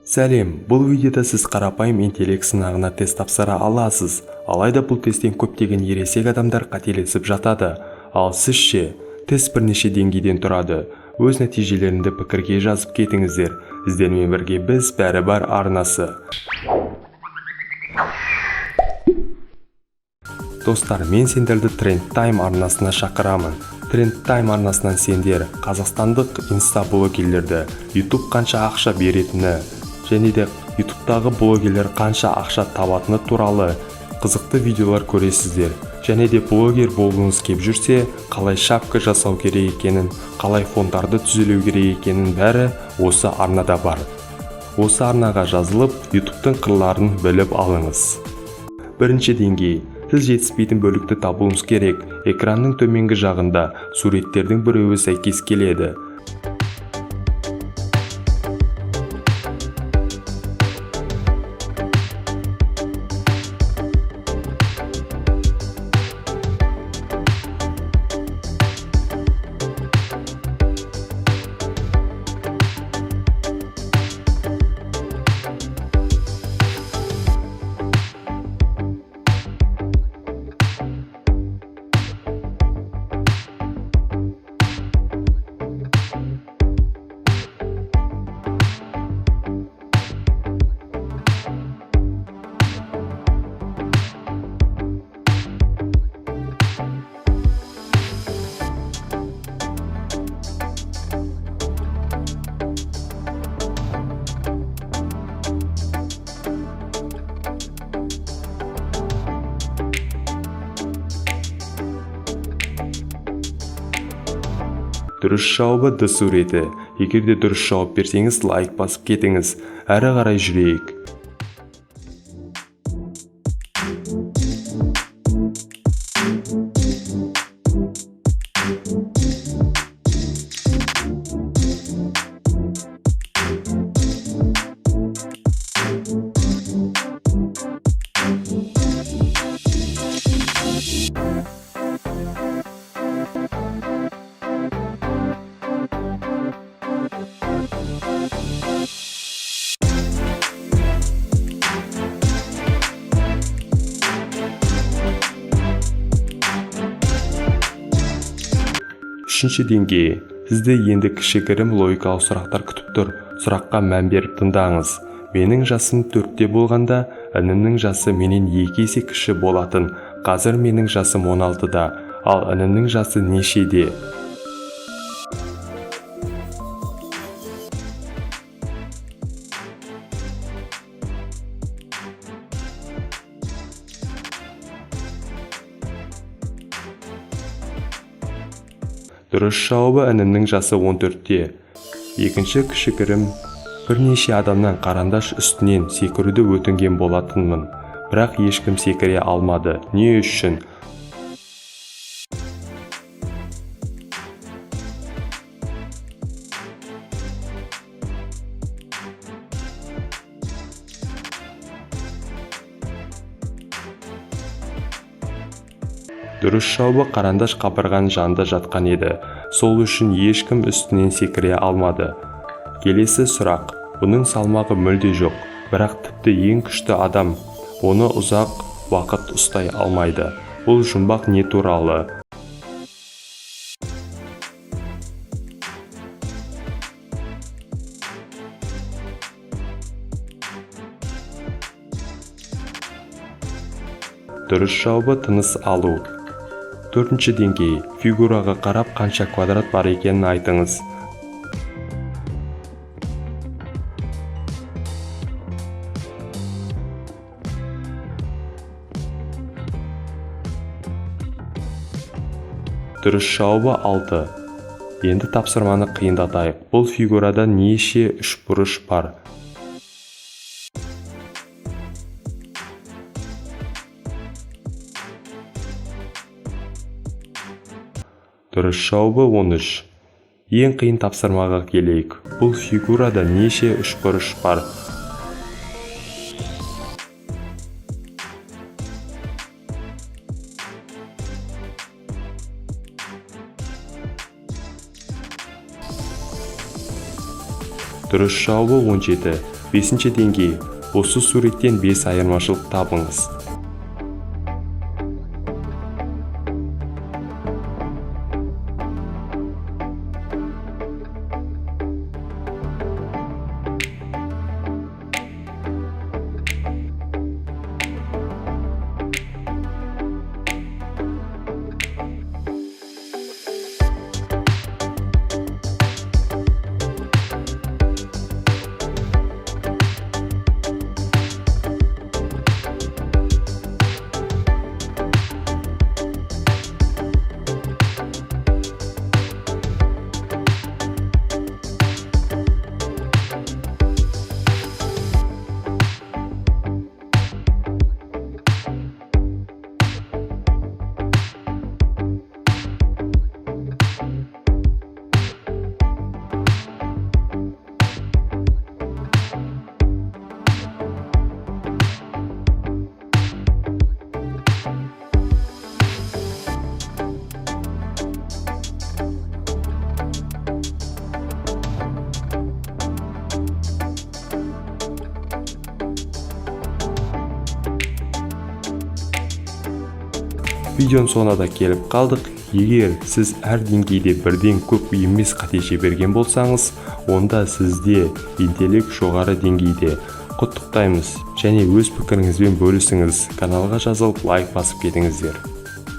Сәлем, бұл видеода сіз қарапайым интеллект сынағына тест тапсыра аласыз. Алайда бұл тесттен көптеген ересек адамдар қателесіп жатады. Ал сізше, тест бірнеше деңгейден тұрады. Өз нәтижелеріңді пікірге жазып кетіңіздер. Сіздермен бірге біз бәрі бар арнасы. Достар, мен сендерді Trend Time арнасына шақырамын. Trend Time арнасынан сендер қазақстандық инста-блогерлерді, YouTube қанша ақша беретіні, және де YouTube'тағы блогерлер қанша ақша табатыны туралы қызықты видеолар көресіздер. Және де блогер болғыңыз кеп жүрсе, қалай шапка жасау керек екенін, қалай фондарды түзелеу керек екенін бәрі осы арнада бар. Осы арнаға жазылып, YouTube'тың қырларын біліп алыңыз. Бірінші деңгей. Сіз жетіспейтін бөлікті табуыңыз керек. Экранның төменгі жағында суреттердің біреуі сәйкес келеді. Дұрыс жауабы Д суреті. Егер де дұрыс жауап берсеңіз, лайк басып кетіңіз. Әрі қарай жүрейік. Үшінші деңгей. Сізді енді кішігірім логикалық сұрақтар күтіп тұр. Сұраққа мән беріп тыңдаңыз. Менің жасым 4-те болғанда, інімнің жасы менен 2 есе кіші болатын. Қазір менің жасым 16-да, ал інімнің жасы нешеде? Дұрыс жауабы інімнің жасы 14-те. Екінші кішігірім. Бірнеше адамнан қарандаш үстінен секіруді өтінген болатынмын. Бірақ ешкім секіре алмады. Не үшін? Дұрыс жауабы қарандаш қабырғаның жанында жатқан еді. Сол үшін ешкім үстінен секіре алмады. Келесі сұрақ. Бұның салмағы мүлде жоқ, бірақ тіпті ең күшті адам оны ұзақ уақыт ұстай алмайды. Бұл жұмбақ не туралы? Дұрыс жауабы тыныс алу. Төртінші деңгей. Фигураға қарап қанша квадрат бар екенін айтыңыз. Дұрыс жауабы 6. Енді тапсырманы қиындатайық. Бұл фигурада неше үшбұрыш бар? Дұрыс жауабы 13. Ең қиын тапсырмаға келейік. Бұл фигурада неше үшбұрыш бар? Дұрыс жауабы 17. 5 деңгей. Осы суреттен 5 айырмашылық табыңыз. Видеоның соңына да келіп қалдық. Егер сіз әр деңгейде бірден көп емес қате жіберген болсаңыз, онда сізде интеллект жоғары деңгейде. Құттықтаймыз және өз пікіріңізбен бөлісіңіз. Каналға жазылып лайк басып кетіңіздер.